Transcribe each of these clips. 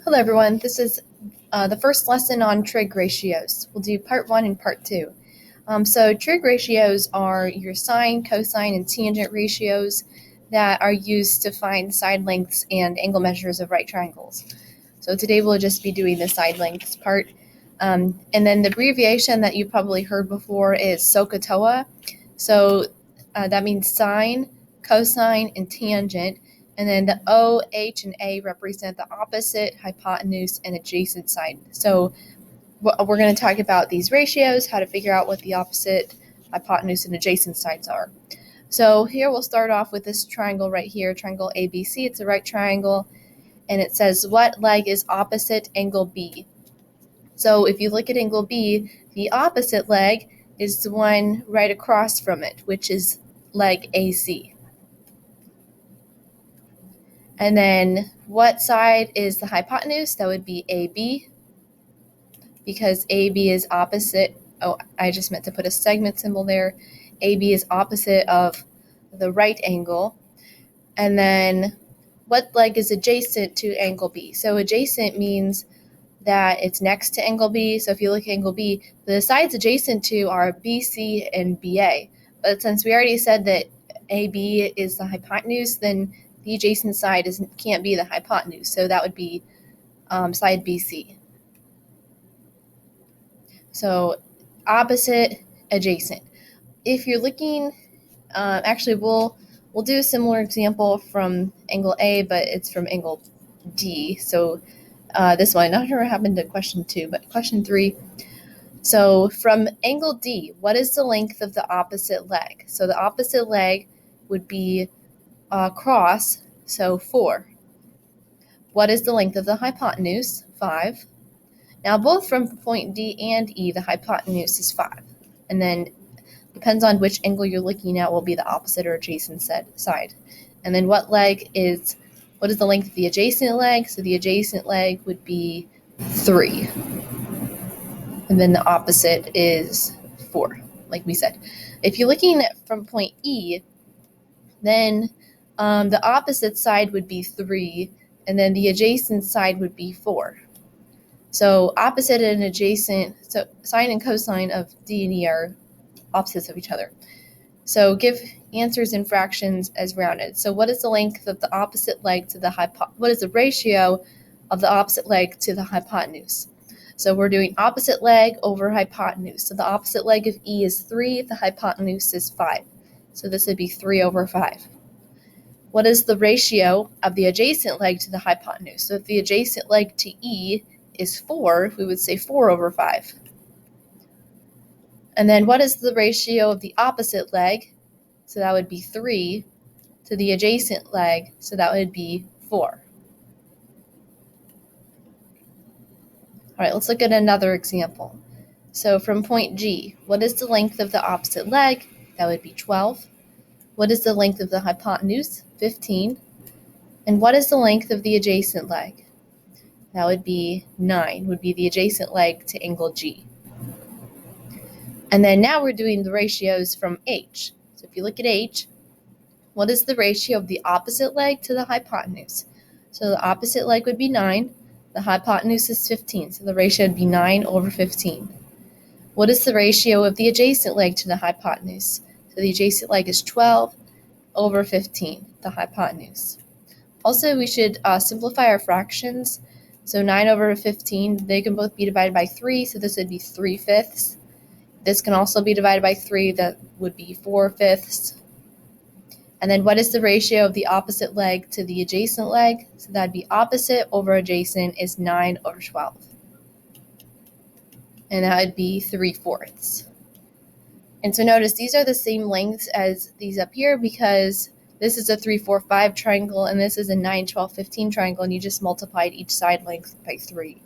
Hello everyone, this is the first lesson on trig ratios. We'll do part 1 and part 2. So trig ratios are your sine, cosine, and tangent ratios that are used to find side lengths and angle measures of right triangles. So today we'll just be doing the side lengths part. And then the abbreviation that you've probably heard before is SOHCAHTOA. So that means sine, cosine, and tangent. And then the O, H, and A represent the opposite, hypotenuse, and adjacent side. So we're going to talk about these ratios, how to figure out what the opposite, hypotenuse, and adjacent sides are. So here we'll start off with this triangle right here, triangle ABC. It's a right triangle, and it says what leg is opposite angle B. So if you look at angle B, the opposite leg is the one right across from it, which is leg AC. And then what side is the hypotenuse? That would be AB, because AB is opposite. Oh, I just meant to put a segment symbol there. AB is opposite of the right angle. And then what leg is adjacent to angle B? So adjacent means that it's next to angle B. So if you look at angle B, the sides adjacent to are BC and BA. But since we already said that AB is the hypotenuse, then the adjacent side can't be the hypotenuse. So that would be side BC. So opposite, adjacent. If you're looking, actually we'll do a similar example from angle A, but it's from angle D. So this one, not sure what happened to question 2, but question 3. So from angle D, what is the length of the opposite leg? So the opposite leg would be cross, so 4. What is the length of the hypotenuse? 5. Now both from point D and E, the hypotenuse is 5. And then depends on which angle you're looking at will be the opposite or adjacent side. And then what is the length of the adjacent leg? So the adjacent leg would be 3. And then the opposite is 4, like we said. If you're looking at from point E, then the opposite side would be 3, and then the adjacent side would be 4. So opposite and adjacent, so sine and cosine of D and E are opposites of each other. So give answers in fractions as rounded. So what is the length of the opposite leg to the what is the ratio of the opposite leg to the hypotenuse? So we're doing opposite leg over hypotenuse. So the opposite leg of E is 3, the hypotenuse is 5. So this would be 3 over 5. What is the ratio of the adjacent leg to the hypotenuse? So if the adjacent leg to E is 4, we would say 4 over 5. And then what is the ratio of the opposite leg? So that would be 3 to the adjacent leg, so that would be 4. All right, let's look at another example. So from point G, what is the length of the opposite leg? That would be 12. What is the length of the hypotenuse? 15. And what is the length of the adjacent leg? That would be 9, would be the adjacent leg to angle G. And then now we're doing the ratios from H. So if you look at H, what is the ratio of the opposite leg to the hypotenuse? So the opposite leg would be 9. The hypotenuse is 15, so the ratio would be 9 over 15. What is the ratio of the adjacent leg to the hypotenuse? So the adjacent leg is 12 over 15, the hypotenuse. Also, we should simplify our fractions. So 9 over 15, they can both be divided by 3, so this would be 3/5. This can also be divided by 3, that would be 4/5. And then what is the ratio of the opposite leg to the adjacent leg? So that would be opposite over adjacent is 9 over 12. And that would be 3/4. And so notice these are the same lengths as these up here, because this is a 3, 4, 5 triangle, and this is a 9, 12, 15 triangle, and you just multiplied each side length by 3.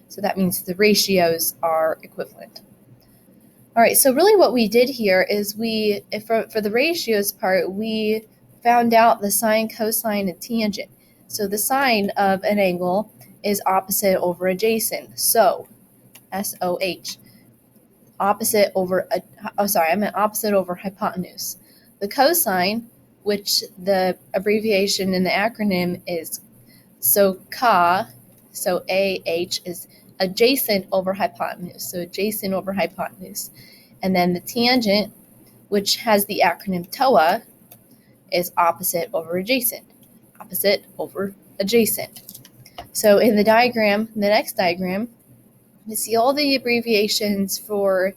So that means the ratios are equivalent. All right, so really what we did here is for the ratios part, we found out the sine, cosine, and tangent. So the sine of an angle is opposite over adjacent. So, SOH. Opposite over hypotenuse. The cosine, which the abbreviation in the acronym is SOHCAH, So AH is adjacent over hypotenuse. So adjacent over hypotenuse. And then the tangent, which has the acronym TOA, is opposite over adjacent. Opposite over adjacent. So in the diagram, the next diagram, you see all the abbreviations for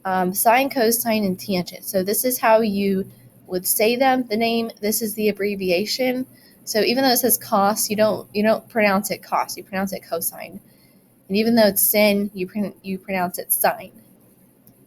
sine, cosine, and tangent. So this is how you would say them. The name, this is the abbreviation. So even though it says cos, you don't pronounce it cos, you pronounce it cosine. And even though it's sin, you pronounce it sine,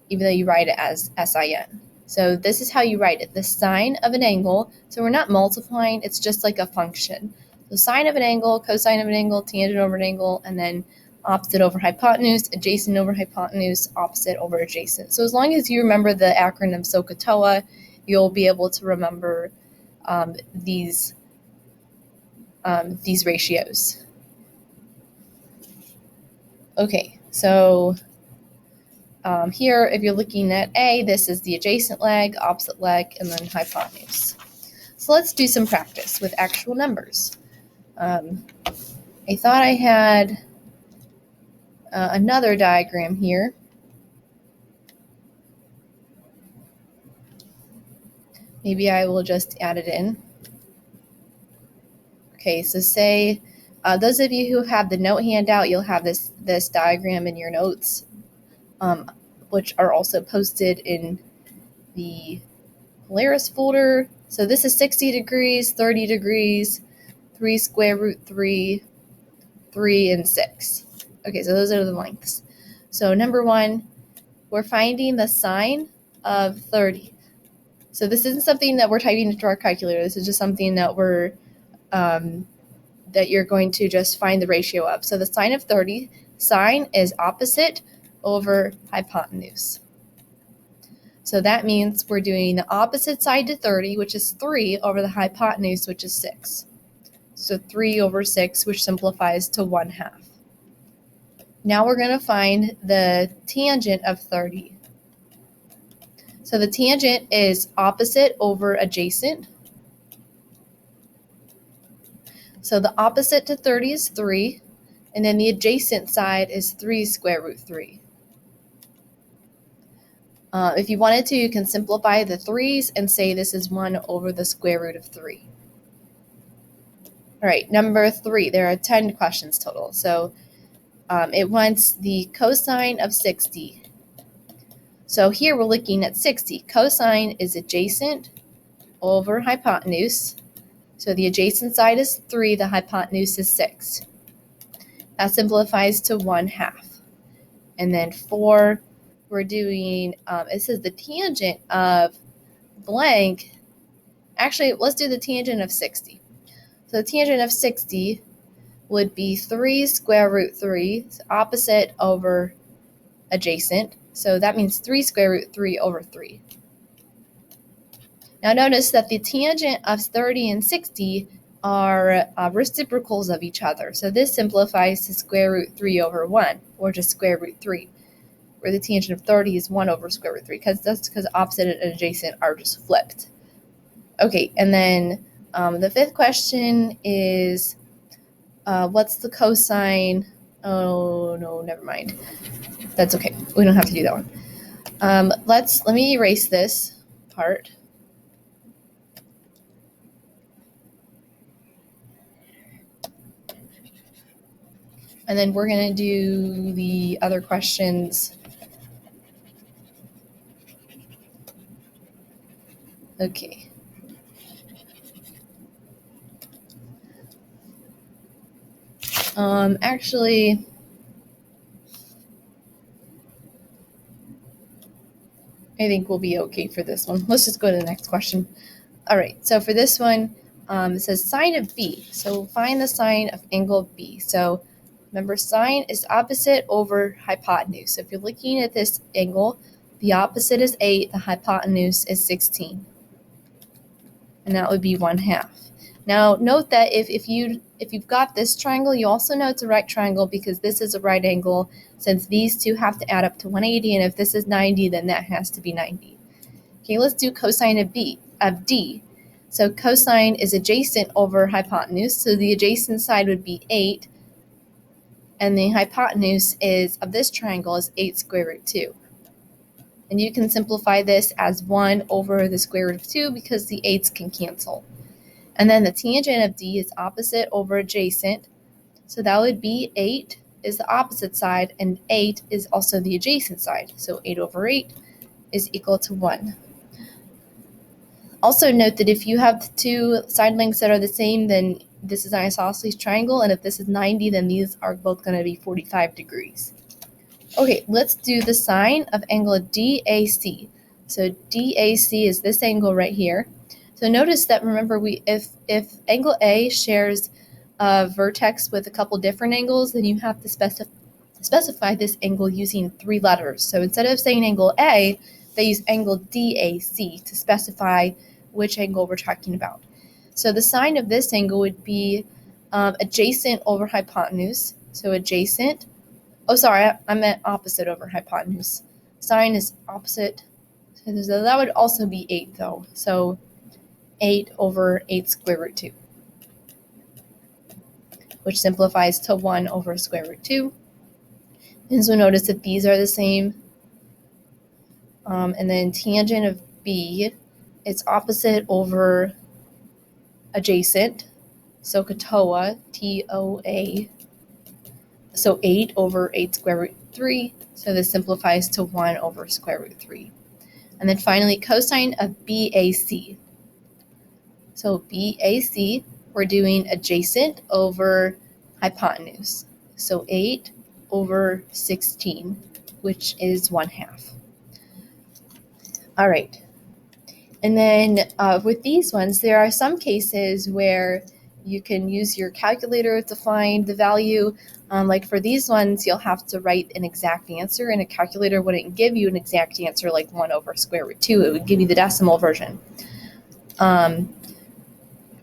even though you write it as sin. So this is how you write it, the sine of an angle. So we're not multiplying, it's just like a function. The sine of an angle, cosine of an angle, tangent over an angle, and then opposite over hypotenuse, adjacent over hypotenuse, opposite over adjacent. So as long as you remember the acronym SOHCAHTOA, you'll be able to remember these ratios. Okay, so here, if you're looking at A, this is the adjacent leg, opposite leg, and then hypotenuse. So let's do some practice with actual numbers. I thought I had another diagram here. Maybe I will just add it in. Okay, so say, those of you who have the note handout, you'll have this diagram in your notes, which are also posted in the Polaris folder. So this is 60 degrees, 30 degrees, 3 square root 3, 3, and 6. Okay, so those are the lengths. So number 1, we're finding the sine of 30. So this isn't something that we're typing into our calculator. This is just something that that you're going to just find the ratio of. So the sine of 30, sine is opposite over hypotenuse. So that means we're doing the opposite side to 30, which is 3, over the hypotenuse, which is 6. So 3 over 6, which simplifies to 1/2. Now we're going to find the tangent of 30. So the tangent is opposite over adjacent. So the opposite to 30 is 3, and then the adjacent side is 3 square root 3. If you wanted to, you can simplify the 3's and say this is 1 over the square root of 3. All right, number 3, there are 10 questions total. So it wants the cosine of 60. So here we're looking at 60. Cosine is adjacent over hypotenuse. So the adjacent side is 3, the hypotenuse is 6. That simplifies to 1/2. And then 4, we're doing, it says the tangent of blank. Actually, let's do the tangent of 60. So the tangent of 60 would be 3 square root 3, opposite over adjacent. So that means 3 square root 3 over 3. Now notice that the tangent of 30 and 60 are reciprocals of each other. So this simplifies to square root 3 over 1, or just square root 3, where the tangent of 30 is 1 over square root 3, because that's because opposite and adjacent are just flipped. Okay, and then the 5th question is, what's the cosine? Oh, no, never mind. That's okay. We don't have to do that one. Let me erase this part. And then we're going to do the other questions. Okay. Actually, I think we'll be okay for this one. Let's just go to the next question. All right, so for this one, it says sine of B. So find the sine of angle B. So remember, sine is opposite over hypotenuse. So if you're looking at this angle, the opposite is 8, the hypotenuse is 16. And that would be 1/2. Now note that if you've got this triangle, you also know it's a right triangle because this is a right angle, since these two have to add up to 180, and if this is 90, then that has to be 90. Okay, let's do cosine of D. So cosine is adjacent over hypotenuse, so the adjacent side would be 8, and the hypotenuse of this triangle is 8 square root 2. And you can simplify this as 1 over the square root of 2 because the 8's can cancel. And then the tangent of D is opposite over adjacent. So that would be 8 is the opposite side, and 8 is also the adjacent side. So 8 over 8 is equal to 1. Also note that if you have two side lengths that are the same, then this is an isosceles triangle, and if this is 90, then these are both going to be 45 degrees. Okay, let's do the sine of angle DAC. So DAC is this angle right here. So notice that, remember, if angle A shares a vertex with a couple different angles, then you have to specify this angle using 3 letters. So instead of saying angle A, they use angle DAC to specify which angle we're talking about. So the sine of this angle would be adjacent over hypotenuse. So adjacent. Oh, sorry, I meant opposite over hypotenuse. Sine is opposite. So that would also be 8, though. So 8 over 8 square root 2, which simplifies to 1 over square root 2. And so notice that these are the same. And then tangent of B, it's opposite over adjacent. So TOA, T-O-A. So 8 over 8 square root 3. So this simplifies to 1 over square root 3. And then finally, cosine of BAC. So BAC, we're doing adjacent over hypotenuse. So 8 over 16, which is 1/2. All right. And then with these ones, there are some cases where you can use your calculator to find the value. Like for these ones, you'll have to write an exact answer, and a calculator wouldn't give you an exact answer like 1 over square root 2. It would give you the decimal version.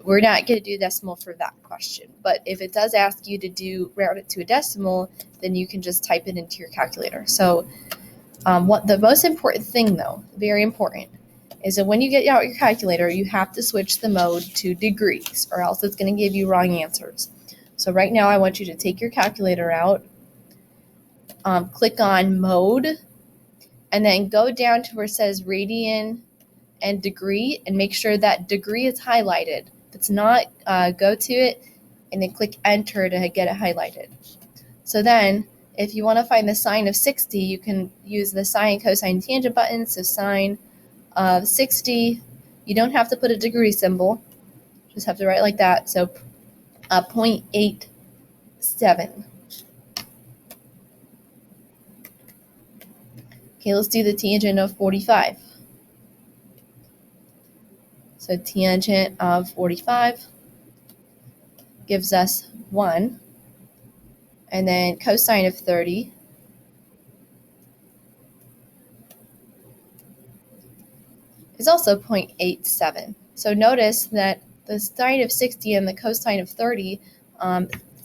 We're not going to do decimal for that question, but if it does ask you to round it to a decimal, then you can just type it into your calculator. So what the most important thing, though, very important, is that when you get out your calculator, you have to switch the mode to degrees, or else it's going to give you wrong answers. So right now, I want you to take your calculator out, click on mode, and then go down to where it says radian and degree, and make sure that degree is highlighted. If it's not, go to it, and then click enter to get it highlighted. So then, if you want to find the sine of 60, you can use the sine, cosine, tangent buttons. So sine of 60, you don't have to put a degree symbol, just have to write like that. So 0.87. Okay, let's do the tangent of 45. So tangent of 45 gives us 1. And then cosine of 30 is also 0.87. So notice that the sine of 60 and the cosine of 30,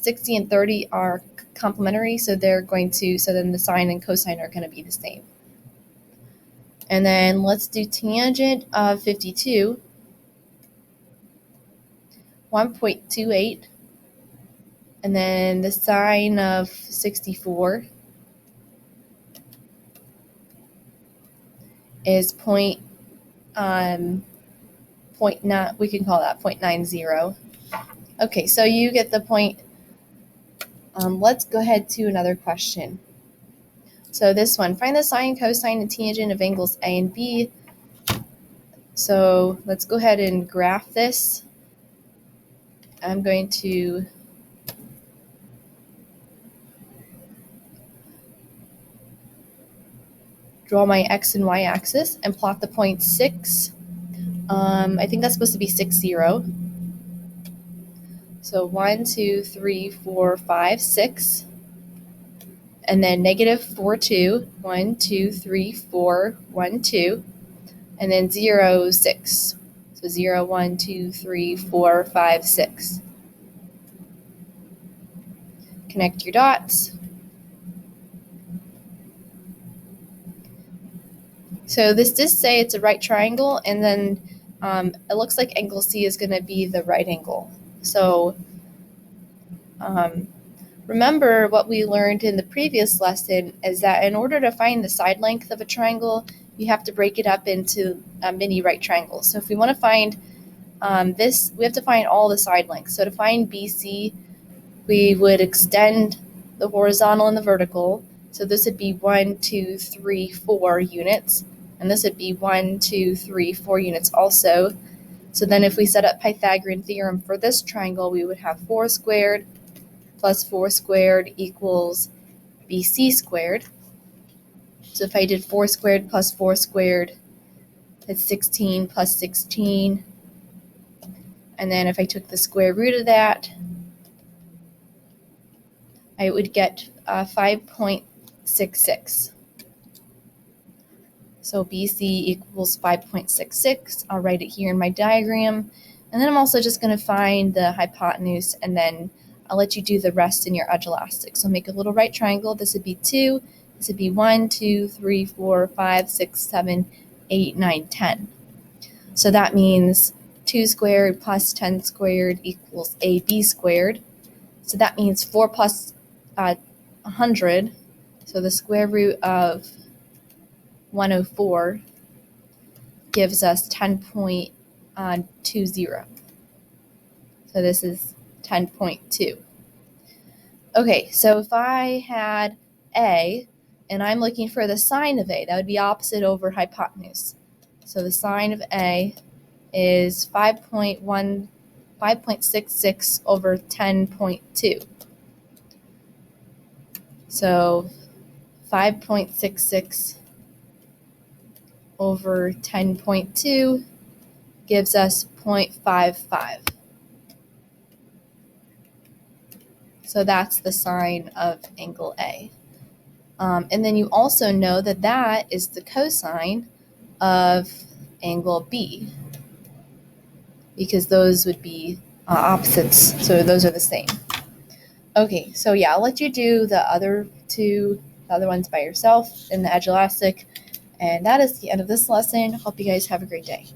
60 and 30 are complementary, so then the sine and cosine are going to be the same. And then let's do tangent of 52, 1.28. And then the sine of 64 is we can call that 0.90. Okay, so you get the point. Let's go ahead to another question. So this one, find the sine, cosine, and tangent of angles A and B. So let's go ahead and graph this. I'm going to draw my x and y axis and plot the point 6. I think that's supposed to be 6, 0. So 1, 2, 3, 4, 5, 6. And then negative 4, 2. 1, 2, 3, 4, 1, 2. And then 0, 6. So 0, 1, 2, 3, 4, 5, 6. Connect your dots. So this does say it's a right triangle, and then it looks like angle C is going to be the right angle. So remember what we learned in the previous lesson is that in order to find the side length of a triangle, you have to break it up into mini right triangles. So if we want to find this, we have to find all the side lengths. So to find BC, we would extend the horizontal and the vertical. So this would be 1, 2, 3, 4 units. And this would be 1, 2, 3, 4 units also. So then if we set up Pythagorean theorem for this triangle, we would have 4 squared plus 4 squared equals BC squared. So if I did 4 squared plus 4 squared, that's 16 plus 16. And then if I took the square root of that, I would get 5.66. So BC equals 5.66. I'll write it here in my diagram. And then I'm also just going to find the hypotenuse, and then I'll let you do the rest in your edge elastic. So make a little right triangle. This would be 2. This would be 1, 2, 3, 4, 5, 6, 7, 8, 9, 10. So that means 2 squared plus 10 squared equals AB squared. So that means 4 plus 100. So the square root of 104 gives us 10.20. So this is 10.2. Okay, so if I had A and I'm looking for the sine of A, that would be opposite over hypotenuse. So the sine of A is 5.66 over 10.2. So 5.66 over 10.2 gives us 0.55. So that's the sine of angle A. And then you also know that that is the cosine of angle B, because those would be opposites, so those are the same. Okay, so yeah, I'll let you do the other ones by yourself in the edge elastic. And that is the end of this lesson. Hope you guys have a great day.